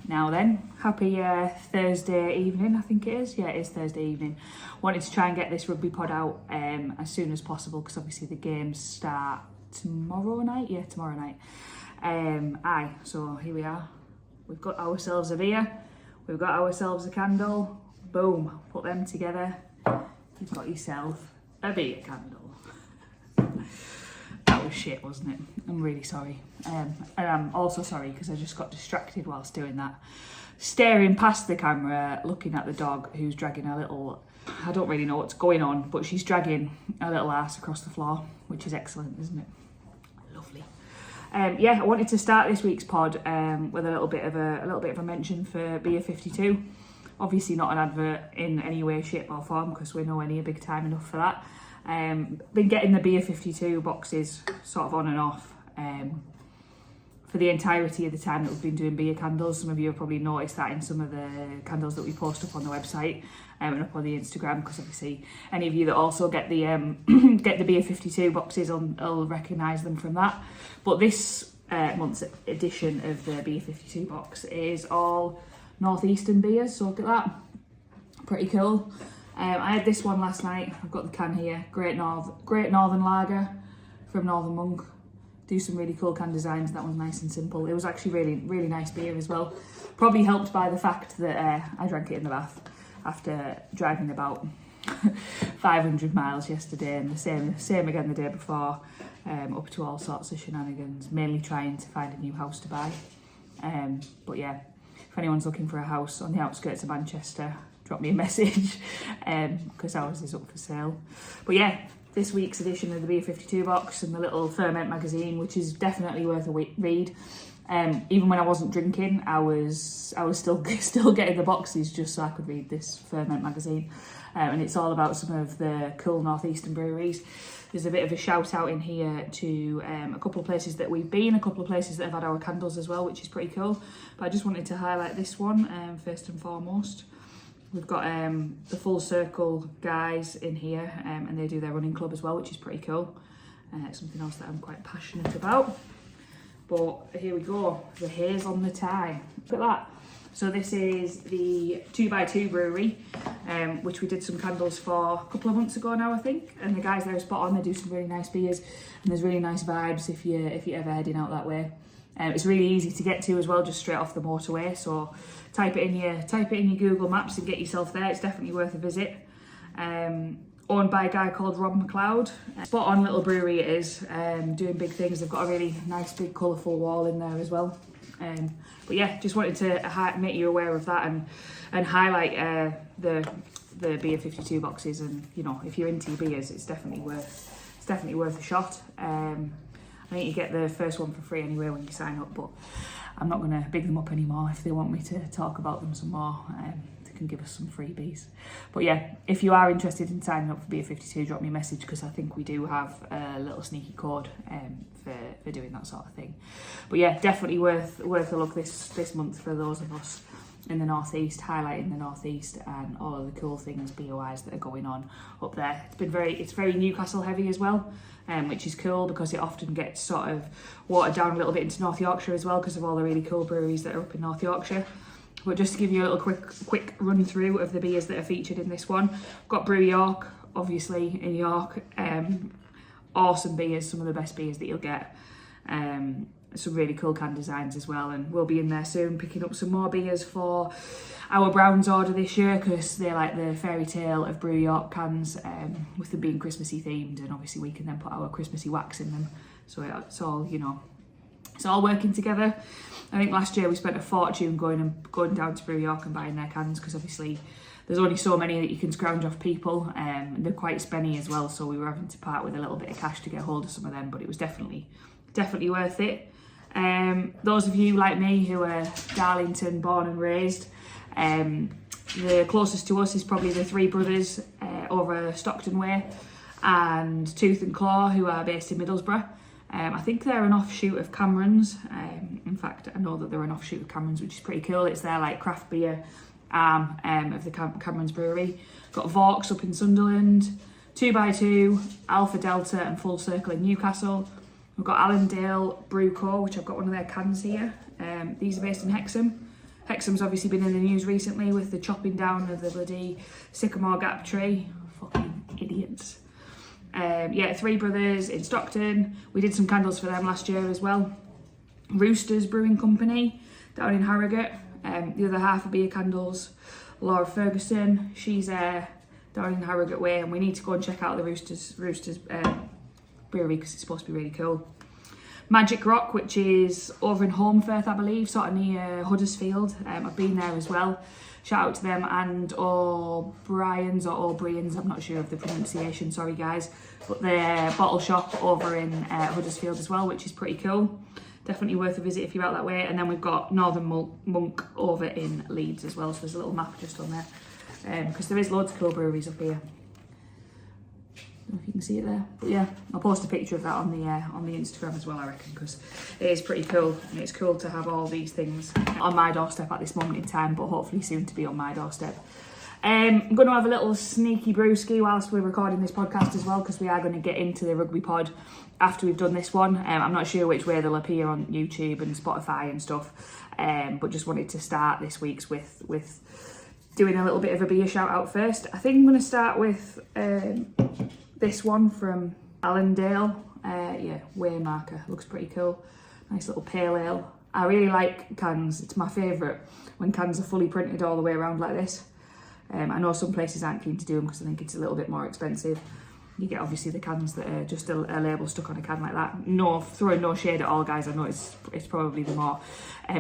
Now then, happy Thursday evening, I think it is. Yeah, it is Thursday evening. Wanted to try and get this rugby pod out as soon as possible because obviously the games start tomorrow night. Yeah, tomorrow night. So here we are. We've got ourselves a beer. We've got ourselves a candle. Boom, put them together. You've got yourself a beer candle. That was shit, wasn't it? I'm really sorry. And I'm also sorry because I just got distracted whilst doing that. Staring past the camera, looking at the dog who's dragging a little, I don't really know what's going on, but she's dragging a little ass across the floor, which is excellent, isn't it? Lovely. I wanted to start this week's pod with a little bit of a mention for Beer 52. Obviously not an advert in any way, shape or form because we're nowhere near big time enough for that. Been getting the Beer 52 boxes sort of on and off for the entirety of the time that we've been doing beer candles. Some of you have probably noticed that in some of the candles that we post up on the website and up on the Instagram, because obviously any of you that also get the get the Beer 52 boxes will recognise them from that. But this month's edition of the Beer 52 box is all northeastern beers, so look at that, pretty cool. I had this one last night. I've got the can here. Great Northern Lager from Northern Monk. Do some really cool can designs. That one's nice and simple. It was actually really nice beer as well. Probably helped by the fact that I drank it in the bath after driving about 500 miles yesterday, and the same again the day before, up to all sorts of shenanigans, mainly trying to find a new house to buy. But yeah, if anyone's looking for a house on the outskirts of Manchester, drop me a message because ours is up for sale. But yeah, this week's edition of the Beer 52 box and the little Ferment magazine, which is definitely worth a read. Even when I wasn't drinking, I was still getting the boxes just so I could read this Ferment magazine. And it's all about some of the cool northeastern breweries. There's a bit of a shout out in here to a couple of places that we've been, a couple of places that have had our candles as well, which is pretty cool. But I just wanted to highlight this one first and foremost. We've got the Full Circle guys in here, and they do their running club as well, which is pretty cool. Something else that I'm quite passionate about. But here we go, the haze on the tie. Look at that. So this is the 2x2 brewery, which we did some candles for a couple of months ago now, I think. And the guys there are spot on. They do some really nice beers, and there's really nice vibes if you're ever heading out that way. It's really easy to get to as well, just straight off the motorway. So type it in your Google Maps and get yourself there. It's definitely worth a visit. Owned by a guy called Rob McLeod. Spot on little brewery it is. Doing big things. They've got a really nice big colourful wall in there as well. But yeah, just wanted to make you aware of that and highlight the Beer 52 boxes. And you know, if you're into beers, it's definitely worth a shot. I think you get the first one for free anyway when you sign up, but I'm not going to big them up anymore. If they want me to talk about them some more, they can give us some freebies. But yeah, if you are interested in signing up for Beer 52, drop me a message because I think we do have a little sneaky code for doing that sort of thing. But yeah, definitely worth a look this month for those of us in the northeast, highlighting the northeast and all of the cool things beer-wise that are going on up there. It's very Newcastle heavy as well, which is cool because it often gets sort of watered down a little bit into North Yorkshire as well because of all the really cool breweries that are up in North Yorkshire. But just to give you a little quick run through of the beers that are featured in this one, we've got Brew York, obviously in York. Awesome beers, some of the best beers that you'll get. Some really cool can designs as well, and we'll be in there soon picking up some more beers for our Browns order this year because they're like the fairy tale of Brew York cans, with them being Christmassy themed, and obviously we can then put our Christmassy wax in them, so it's all, you know, it's all working together. I think last year we spent a fortune going down to Brew York and buying their cans because obviously there's only so many that you can scrounge off people, and they're quite spenny as well, so we were having to part with a little bit of cash to get hold of some of them, but it was definitely worth it. Those of you like me who are Darlington born and raised, the closest to us is probably the Three Brothers over Stockton Way, and Tooth and Claw, who are based in Middlesbrough. I think they're an offshoot of Cameron's. In fact, I know that they're an offshoot of Cameron's, which is pretty cool. It's their like craft beer arm of the Cameron's brewery. Got Vaux up in Sunderland, 2x2, Alpha Delta and Full Circle in Newcastle. We've got Allendale Brew Co, which I've got one of their cans here. These are based in Hexham. Hexham's obviously been in the news recently with the chopping down of the bloody sycamore gap tree. Fucking idiots. Yeah, Three Brothers in Stockton. We did some candles for them last year as well. Roosters Brewing Company down in Harrogate. The other half of beer candles, Laura Ferguson. She's down in Harrogate Way, and we need to go and check out the Roosters brewery because it's supposed to be really cool. Magic Rock, which is over in Holmfirth, I believe, sort of near Huddersfield. I've been there as well. Shout out to them, and O'Brien's or O'Brien's, I'm not sure of the pronunciation, sorry guys. But their bottle shop over in Huddersfield as well, which is pretty cool. Definitely worth a visit if you're out that way. And then we've got Northern Monk over in Leeds as well, so there's a little map just on there. Because there is loads of cool breweries up here. I don't know if you can see it there, but yeah, I'll post a picture of that on the Instagram as well, I reckon, because it is pretty cool, and it's cool to have all these things on my doorstep at this moment in time, but hopefully soon to be on my doorstep. I'm going to have a little sneaky brewski whilst we're recording this podcast as well, because we are going to get into the rugby pod after we've done this one. I'm not sure which way they'll appear on YouTube and Spotify and stuff, but just wanted to start this week's with doing a little bit of a beer shout out first. I think I'm going to start with this one from Allendale. Yeah, Waymarker, looks pretty cool. Nice little pale ale. I really like cans. It's my favourite when cans are fully printed all the way around like this. I know some places aren't keen to do them because I think it's a little bit more expensive. You get obviously the cans that are just a label stuck on a can like that. No, throwing no shade at all, guys. I know it's probably the more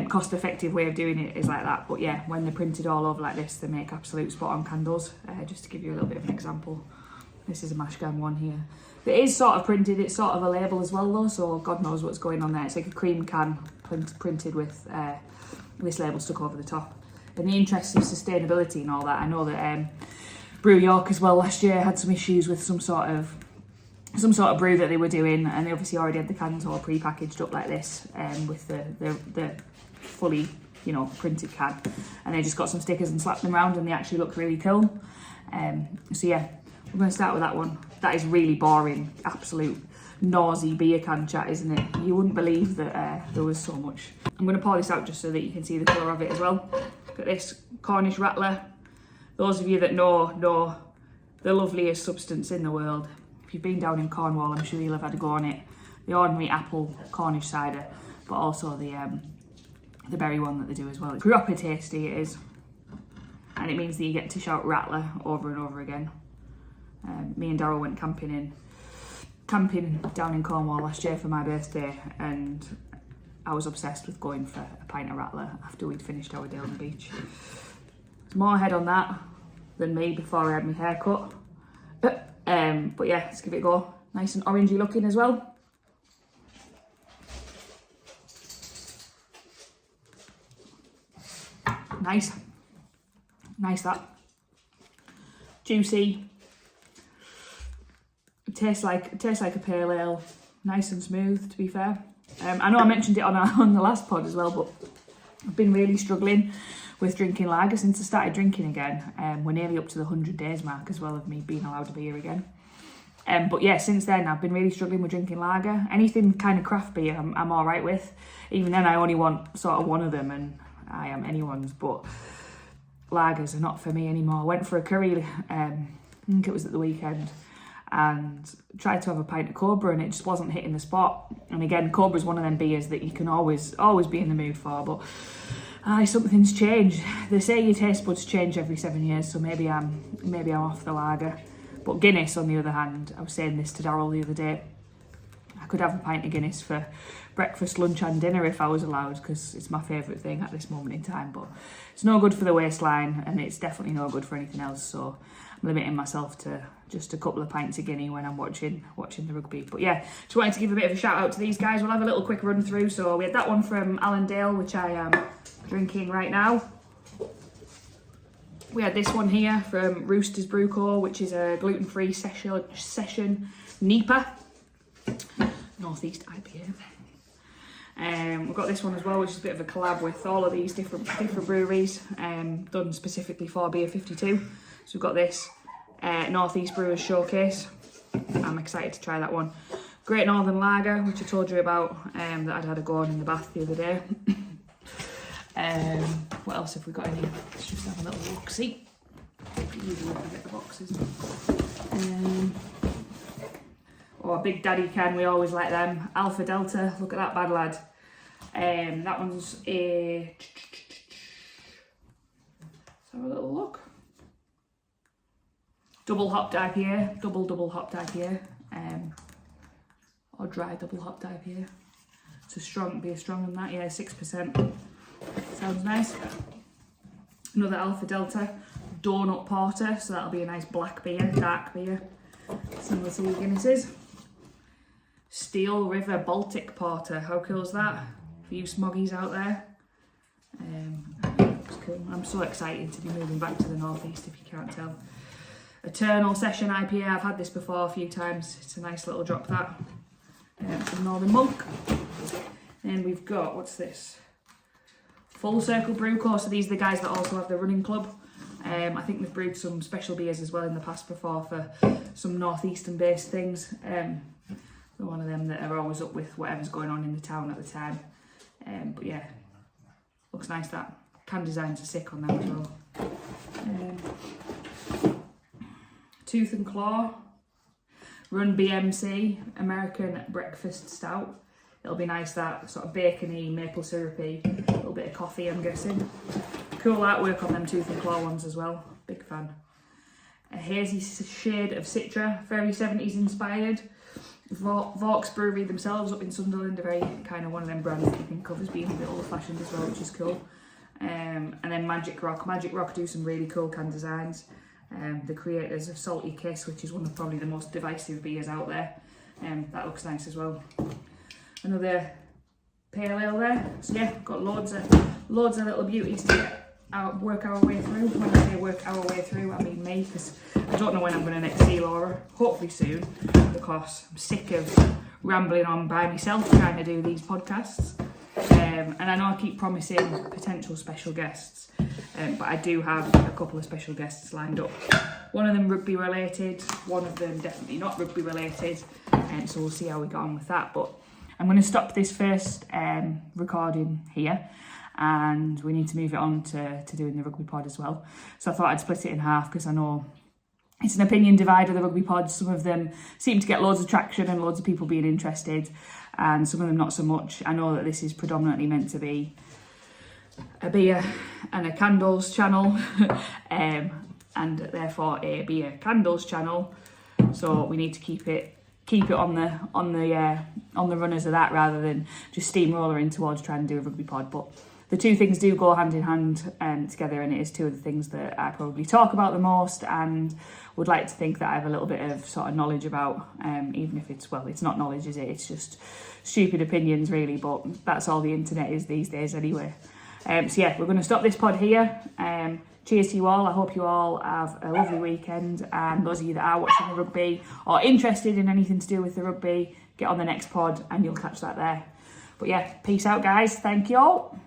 cost-effective way of doing it is like that. But yeah, when they're printed all over like this, they make absolute spot-on candles. Just to give you a little bit of an example. This is a mash can one here. It is sort of printed, it's sort of a label as well though, so God knows what's going on there. It's like a cream can printed with this label stuck over the top. In the interest of sustainability and all that, I know that Brew York as well last year had some issues with some sort of brew that they were doing, and they obviously already had the cans all pre-packaged up like this with the fully, you know, printed can, and they just got some stickers and slapped them around, and they actually look really cool. So yeah, we're going to start with that one. That is really boring, absolute nosy beer can chat, isn't it? You wouldn't believe that there was so much. I'm going to pour this out just so that you can see the colour of it as well. Look at this Cornish Rattler. Those of you that know the loveliest substance in the world. If you've been down in Cornwall, I'm sure you'll have had a go on it. The ordinary apple Cornish cider, but also the berry one that they do as well. It's proper tasty, it is. And it means that you get to shout Rattler over and over again. Me and Darlo went camping down in Cornwall last year for my birthday, and I was obsessed with going for a pint of Rattler after we'd finished our day on the beach. There's more head on that than me before I had my hair cut. But yeah, let's give it a go. Nice and orangey looking as well. Nice that. Juicy. It tastes like a pale ale. Nice and smooth, to be fair. I know I mentioned it on the last pod as well, but I've been really struggling with drinking lager since I started drinking again. We're nearly up to the 100 days mark as well of me being allowed a beer again. But yeah, since then I've been really struggling with drinking lager. Anything kind of craft beer I'm all right with. Even then I only want sort of one of them, and I am anyone's, but lagers are not for me anymore. I went for a curry, I think it was at the weekend, and tried to have a pint of Cobra, and it just wasn't hitting the spot. And again, Cobra's one of them beers that you can always be in the mood for, but something's changed. They say your taste buds change every 7 years, so maybe I'm off the lager. But Guinness, on the other hand, I was saying this to Darlo the other day, I could have a pint of Guinness for breakfast, lunch and dinner if I was allowed, because it's my favourite thing at this moment in time. But it's no good for the waistline, and it's definitely no good for anything else, so I'm limiting myself to just a couple of pints of Guinea when I'm watching the rugby. But yeah, just wanted to give a bit of a shout out to these guys. We'll have a little quick run through. So we had that one from Allendale, which I am drinking right now. We had this one here from Roosters Brew Co, which is a gluten-free session NEPA Northeast IPA. We've got this one as well, which is a bit of a collab with all of these different breweries, done specifically for Beer 52. So we've got this Northeast Brewers Showcase. I'm excited to try that one. Great Northern Lager, which I told you about, that I'd had a go on in the bath the other day. What else have we got in here? Let's just have a little look. See, usually I get the boxes. Or Big Daddy can, we always like them. Alpha Delta, look at that bad lad. That one's a... Let's have a little look. Double hopped IPA, double hopped IPA, or dry double hopped IPA. It's a strong, be a strong than that, yeah, 6%. Sounds nice. Another Alpha Delta Donut Porter, so that'll be a nice black beer, dark beer, similar to the Guinnesses. Steel River Baltic Porter, how cool is that? For you smoggies out there. It's cool. I'm so excited to be moving back to the northeast, if you can't tell. Eternal Session IPA, I've had this before a few times. It's a nice little drop, that. From Northern Monk. And we've got, what's this? Full Circle Brew Course. So these are the guys that also have the running club. I think they've brewed some special beers as well in the past before for some northeastern based things. They're one of them that are always up with whatever's going on in the town at the time. But yeah, looks nice, that. Can designs are sick on them as well. Tooth and Claw, Run BMC, American Breakfast Stout. It'll be nice, that sort of bacony, maple syrupy, a little bit of coffee, I'm guessing. Cool artwork on them Tooth and Claw ones as well, big fan. A hazy shade of Citra, very 70s inspired. Vaux Brewery themselves up in Sunderland are very kind of one of them brands that you think of as being a bit old fashioned as well, which is cool. And then Magic Rock do some really cool can designs. The creators of Salty Kiss, which is one of probably the most divisive beers out there. That looks nice as well. Another pale ale there. So yeah, got loads of little beauties to work our way through. When I say work our way through, I mean me, because I don't know when I'm going to next see Laura. Hopefully soon, because I'm sick of rambling on by myself trying to do these podcasts. And I know I keep promising potential special guests, but I do have a couple of special guests lined up. One of them rugby related, one of them definitely not rugby related, so we'll see how we get on with that. But I'm going to stop this first recording here, and we need to move it on to doing the rugby pod as well. So I thought I'd split it in half, because I know it's an opinion divide of the rugby pods. Some of them seem to get loads of traction and loads of people being interested, and some of them not so much. I know that this is predominantly meant to be a beer and a candles channel, and therefore a beer candles channel. So we need to keep it on the runners of that, rather than just steamrolling towards trying to do a rugby pod. But the two things do go hand in hand together, and it is two of the things that I probably talk about the most, and would like to think that I have a little bit of sort of knowledge about, even if it's not knowledge, is it? It's just stupid opinions, really, but that's all the internet is these days anyway. So yeah, we're going to stop this pod here. Cheers to you all. I hope you all have a lovely weekend, and those of you that are watching the rugby or interested in anything to do with the rugby, get on the next pod and you'll catch that there. But yeah, peace out guys. Thank you all.